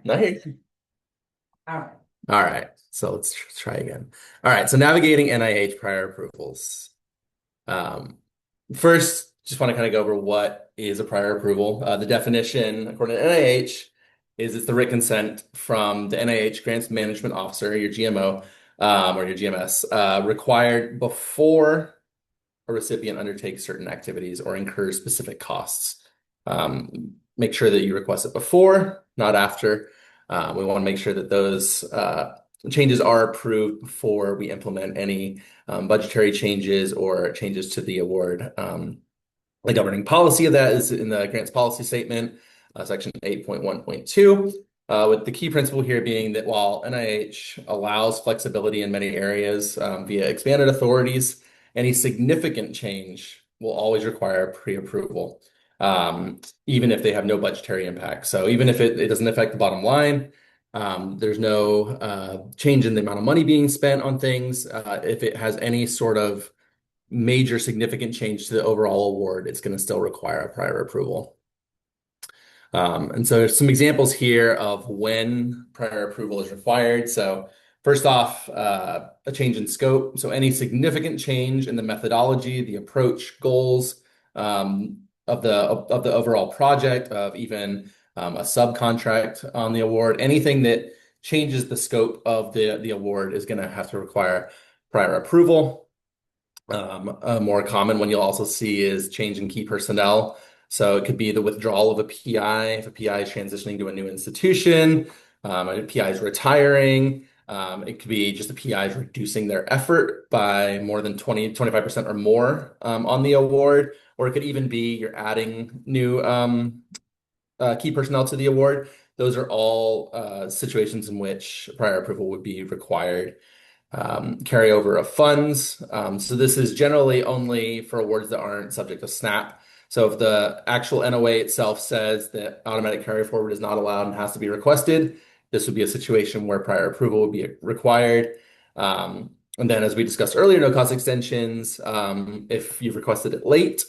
No, All right. all right. So let's try again. All right. So navigating NIH prior approvals. Um, First, just want to kind of go over what is a prior approval. The definition, according to NIH, is it's the written consent from the NIH Grants Management Officer, your GMO, or your GMS, required before a recipient undertakes certain activities or incurs specific costs. Make sure that you request it before, not after. We want to make sure that those changes are approved before we implement any budgetary changes or changes to the award. The governing policy of that is in the grants policy statement, section 8.1.2, with the key principle here being that while NIH allows flexibility in many areas via expanded authorities, any significant change will always require pre-approval, even if they have no budgetary impact. So even if it doesn't affect the bottom line, there's no change in the amount of money being spent on things. If it has any sort of major significant change to the overall award, it's going to still require a prior approval. And so there's some examples here of when prior approval is required. So first off, a change in scope. So any significant change in the methodology, the approach, goals of the overall project, of even a subcontract on the award, anything that changes the scope of the award is going to have to require prior approval. A more common one you'll also see is change in key personnel. So it could be the withdrawal of a PI if a PI is transitioning to a new institution, a PI is retiring. It could be just the PI is reducing their effort by more than 25% or more on the award. Or it could even be you're adding new key personnel to the award. Those are all situations in which prior approval would be required. Carryover of funds. So this is generally only for awards that aren't subject to SNAP. So if the actual NOA itself says that automatic carry forward is not allowed and has to be requested, this would be a situation where prior approval would be required. And then as we discussed earlier, no cost extensions, if you've requested it late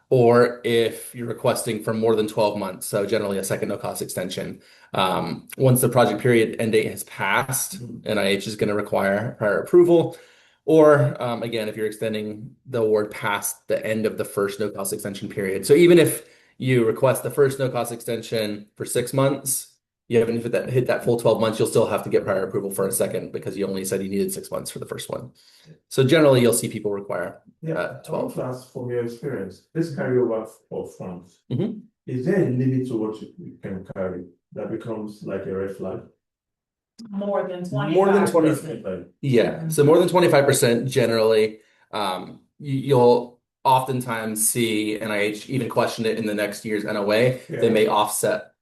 or if you're requesting for more than 12 months. So generally a second no cost extension. Once the project period end date has passed, NIH is going to require prior approval. Or again, if you're extending the award past the end of the first no cost extension period. So even if you request the first no cost extension for 6 months, you haven't hit that full 12 months, you'll still have to get prior approval for a second because you only said you needed 6 months for the first one. So generally, you'll see people require Yeah, I want 12. to ask from your experience, this carryover of funds, Mhm. is there a limit to what you can carry that becomes like a red flag? More than More than 20. 25%. Like, Yeah. So more than 25% generally. You'll oftentimes see NIH even question it in the next year's NOA. They yeah. may offset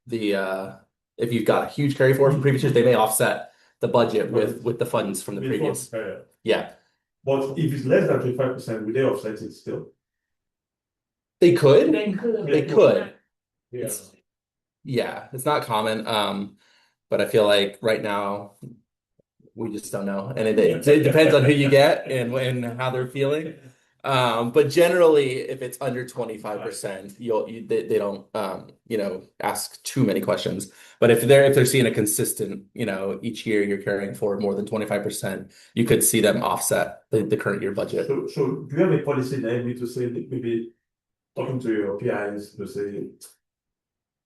if you've got a huge carry forward from previous years, they may offset the budget with the funds from the Before previous. carry. Yeah. But if it's less than 25%, will they offset it still? They could. They could. They could. Yeah. Yeah, it's not common. But I feel like right now we just don't know. And it depends on who you get and how they're feeling. But generally, if it's under 25%, they don't ask too many questions. But if they're seeing a consistent, each year you're carrying forward more than 25%, you could see them offset the current year budget. So do you have a policy that you need to say that maybe talking to your PIs to say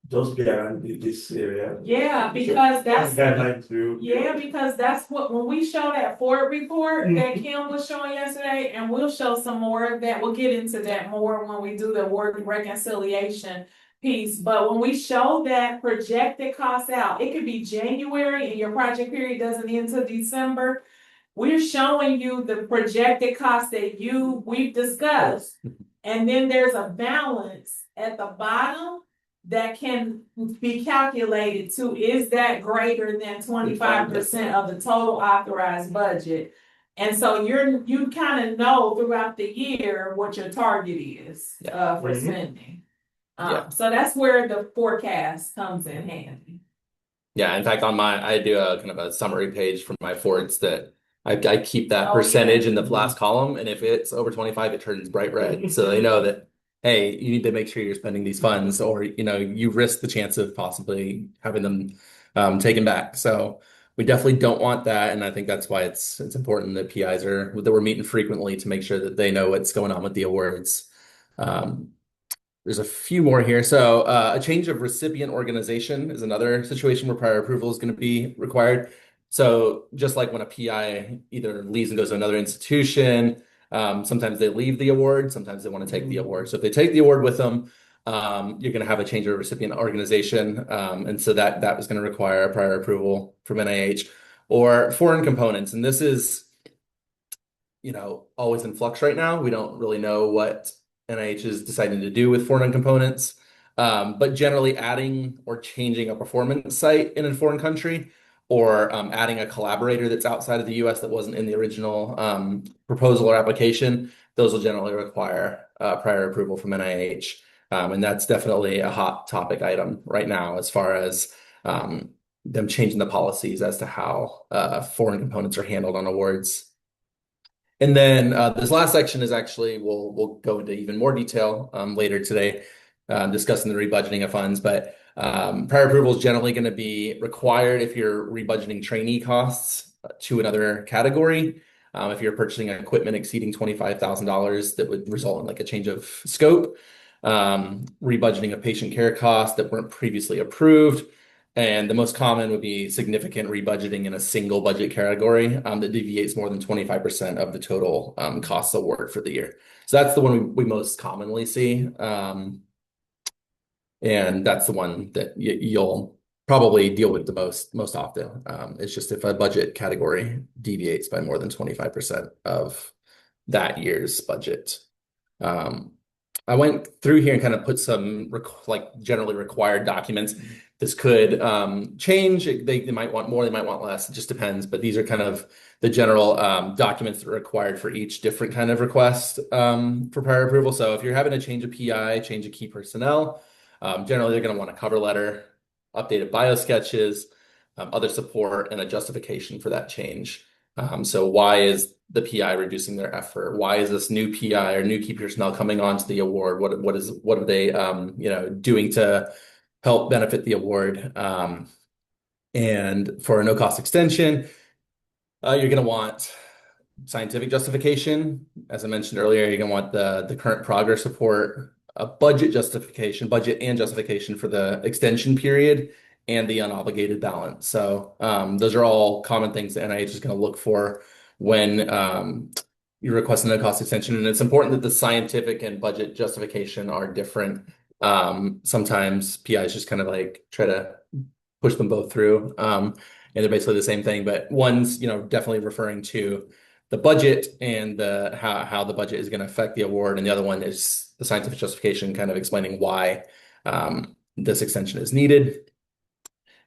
just be around this area? Yeah, because that's Guideline to because that's what when we show that Ford report that Kim was showing yesterday, and we'll show some more of that. We'll get into that more when we do the word reconciliation piece. But when we show that projected costs out, it could be January and your project period doesn't end until December. We're showing you the projected costs that we've discussed. And then there's a balance at the bottom that can be calculated to, is that greater than 25% of the total authorized budget? And so you kind of know throughout the year what your target is for spending. So that's where the forecast comes in handy. Yeah, in fact, I do a kind of a summary page for my Fords that I keep that percentage in the last column, and if it's over 25, it turns bright red. So they know that, hey, you need to make sure you're spending these funds, or you risk the chance of possibly having them taken back. So we definitely don't want that, and I think that's why it's important that PIs are that we're meeting frequently to make sure that they know what's going on with the awards. Um, there's a few more here. So, a change of recipient organization is another situation where prior approval is going to be required. So, just like when a PI either leaves and goes to another institution, sometimes they leave the award, sometimes they want to take the award. So, if they take the award with them, you're going to have a change of recipient organization, and so that was going to require a prior approval from NIH or foreign components. And this is always in flux right now. We don't really know what NIH is deciding to do with foreign components. But generally adding or changing a performance site in a foreign country or adding a collaborator that's outside of the US that wasn't in the original proposal or application, those will generally require prior approval from NIH. And that's definitely a hot topic item right now as far as them changing the policies as to how foreign components are handled on awards. And then this last section is actually we'll go into even more detail later today, discussing the rebudgeting of funds. But prior approval is generally going to be required if you're rebudgeting trainee costs to another category. If you're purchasing equipment exceeding $25,000, that would result in like a change of scope. Rebudgeting of patient care costs that weren't previously approved. And the most common would be significant rebudgeting in a single budget category that deviates more than 25% of the total cost award for the year. So that's the one we most commonly see. And that's the one that you'll probably deal with the most often. It's just if a budget category deviates by more than 25% of that year's budget. I went through here and kind of put some generally required documents. This could change. They might want more, they might want less. It just depends. But these are kind of the general documents that are required for each different kind of request for prior approval. So if you're having to change a PI, change a key personnel, generally they're going to want a cover letter, updated bio sketches, other support, and a justification for that change. So why is the PI reducing their effort? Why is this new PI or new key personnel coming onto the award? What are they doing to help benefit the award? And for a no cost extension, you're going to want scientific justification. As I mentioned earlier, you're going to want the current progress report, a budget and justification for the extension period, and the unobligated balance. So those are all common things that NIH is going to look for when you're requesting a cost extension. And it's important that the scientific and budget justification are different. Sometimes PIs just kind of like try to push them both through. And they're basically the same thing, but one's, definitely referring to the budget and how the budget is going to affect the award. And the other one is the scientific justification, kind of explaining why this extension is needed.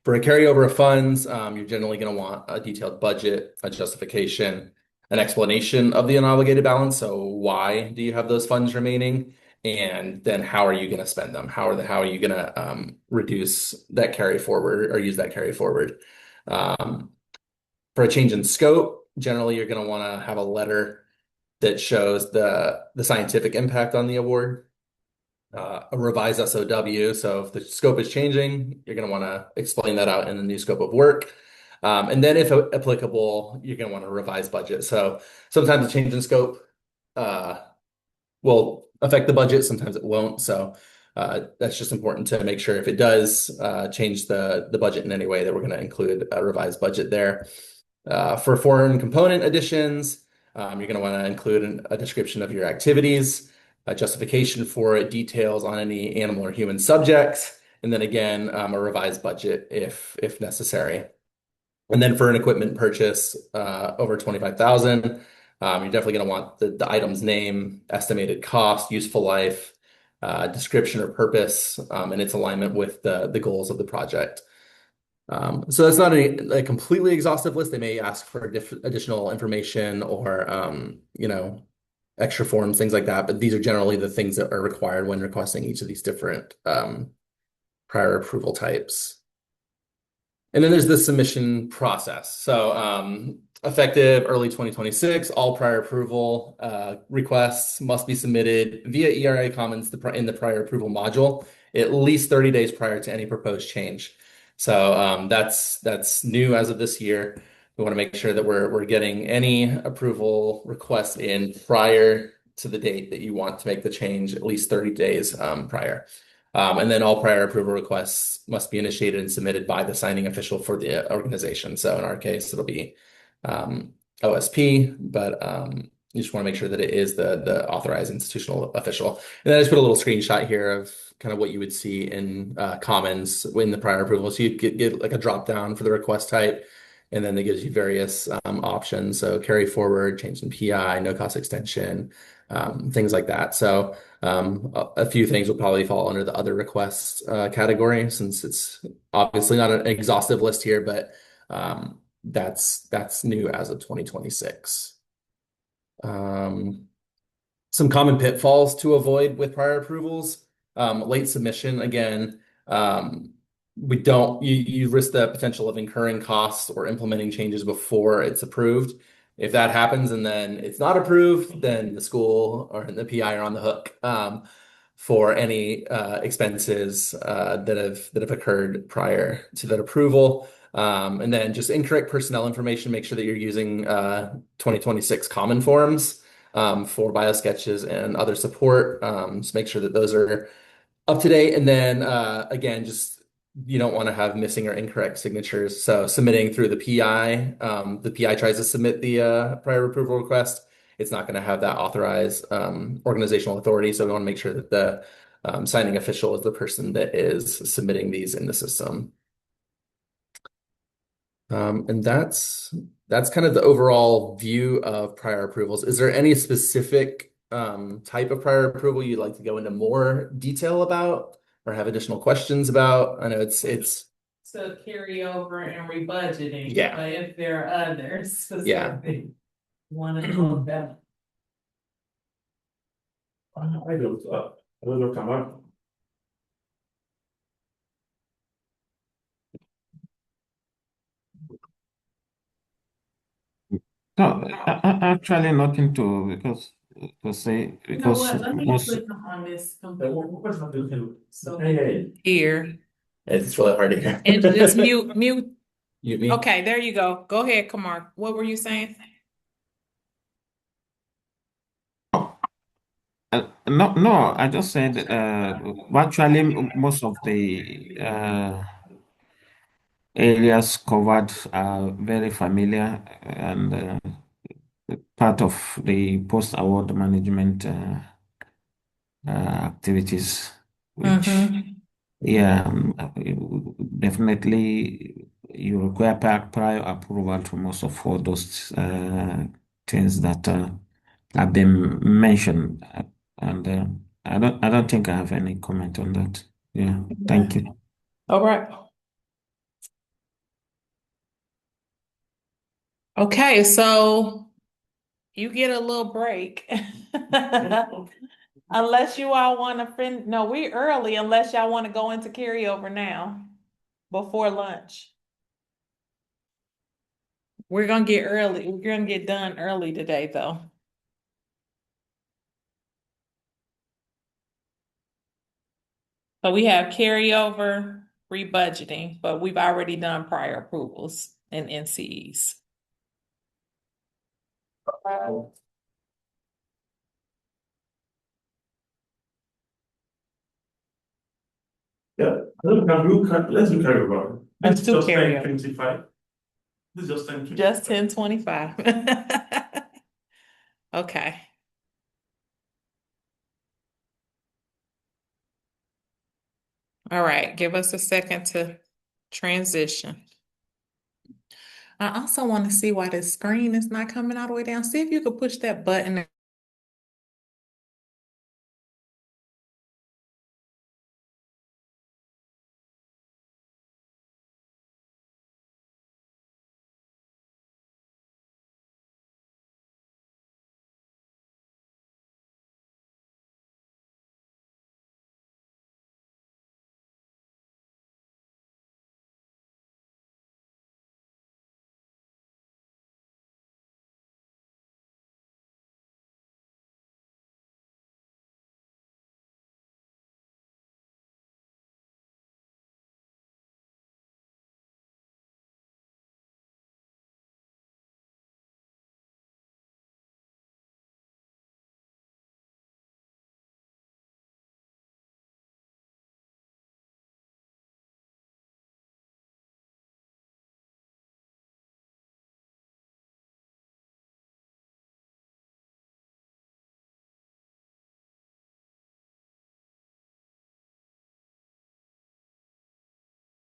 For a carryover of funds, you're generally going to want a detailed budget, a justification, an explanation of the unobligated balance. So why do you have those funds remaining? And then how are you going to spend them? How are you going to reduce that carry forward or use that carry forward? For a change in scope, generally you're going to want to have a letter that shows the scientific impact on the award. A revised SOW. So if the scope is changing, you're going to want to explain that out in the new scope of work. And then if applicable, you're going to want a revised budget. So sometimes a change in scope will affect the budget, sometimes it won't. So that's just important to make sure if it does change the budget in any way that we're going to include a revised budget there. For foreign component additions, you're going to want to include a description of your activities, a justification for it, details on any animal or human subjects, and then again, a revised budget if necessary. And then for an equipment purchase over 25,000, you're definitely going to want the item's name, estimated cost, useful life, description or purpose, and its alignment with the goals of the project. So that's not a completely exhaustive list. They may ask for additional information or extra forms, things like that. But these are generally the things that are required when requesting each of these different prior approval types. And then there's the submission process. So effective early 2026, all prior approval requests must be submitted via ERA Commons in the prior approval module at least 30 days prior to any proposed change. So that's new as of this year. We want to make sure that we're getting any approval request in prior to the date that you want to make the change, at least 30 days prior. And then all prior approval requests must be initiated and submitted by the signing official for the organization. So in our case, it'll be OSP, but you just want to make sure that it is the authorized institutional official. And then I just put a little screenshot here of kind of what you would see in Commons in the prior approval. So you get like a drop down for the request type, and then it gives you various options. So carry forward, change in PI, no cost extension, things like that. So a few things will probably fall under the other requests category since it's obviously not an exhaustive list here, but that's new as of 2026. Some common pitfalls to avoid with prior approvals. Late submission, again, you risk the potential of incurring costs or implementing changes before it's approved. If that happens and then it's not approved, then the school or the PI are on the hook for any expenses that have occurred prior to that approval. And then just incorrect personnel information, make sure that you're using 2026 common forms for biosketches and other support. Just make sure that those are up to date. And then again, just you don't want to have missing or incorrect signatures. So submitting through the PI tries to submit the prior approval request. It's not going to have that authorized organizational authority. So we want to make sure that the signing official is the person that is submitting these in the system. And that's kind of the overall view of prior approvals. Is there any specific type of prior approval you'd like to go into more detail about or have additional questions about? I know it's To carry over and rebudgeting. Yeah. But if there are others Yeah. specific, want to know about. I don't know, come on. No, actually nothing to say You know because what? Let me most click on this What's not looking? So Hey, here It's really hard to hear. and just mute. Mute me. Okay, there you go. Go ahead, Kamar. What were you saying? no, I just said virtually most of the areas covered are very familiar and part of the post-award management activities, which yeah, definitely you require prior approval to most of all those things that have been mentioned, and I don't think I have any comment on that. Yeah, thank you. All right. Okay, so you get a little break. Unless you all want to no, we early unless y'all want to go into carryover now before lunch. We're gonna get early. We're gonna get done early today, though. So we have carryover, rebudgeting, but we've already done prior approvals and NCEs. yeah, let's look at it. Let's It's do just carryover. 1025. This is just 1025. Just 1025. Okay. All right, give us a second to transition. I also want to see why this screen is not coming all the way down. See if you could push that button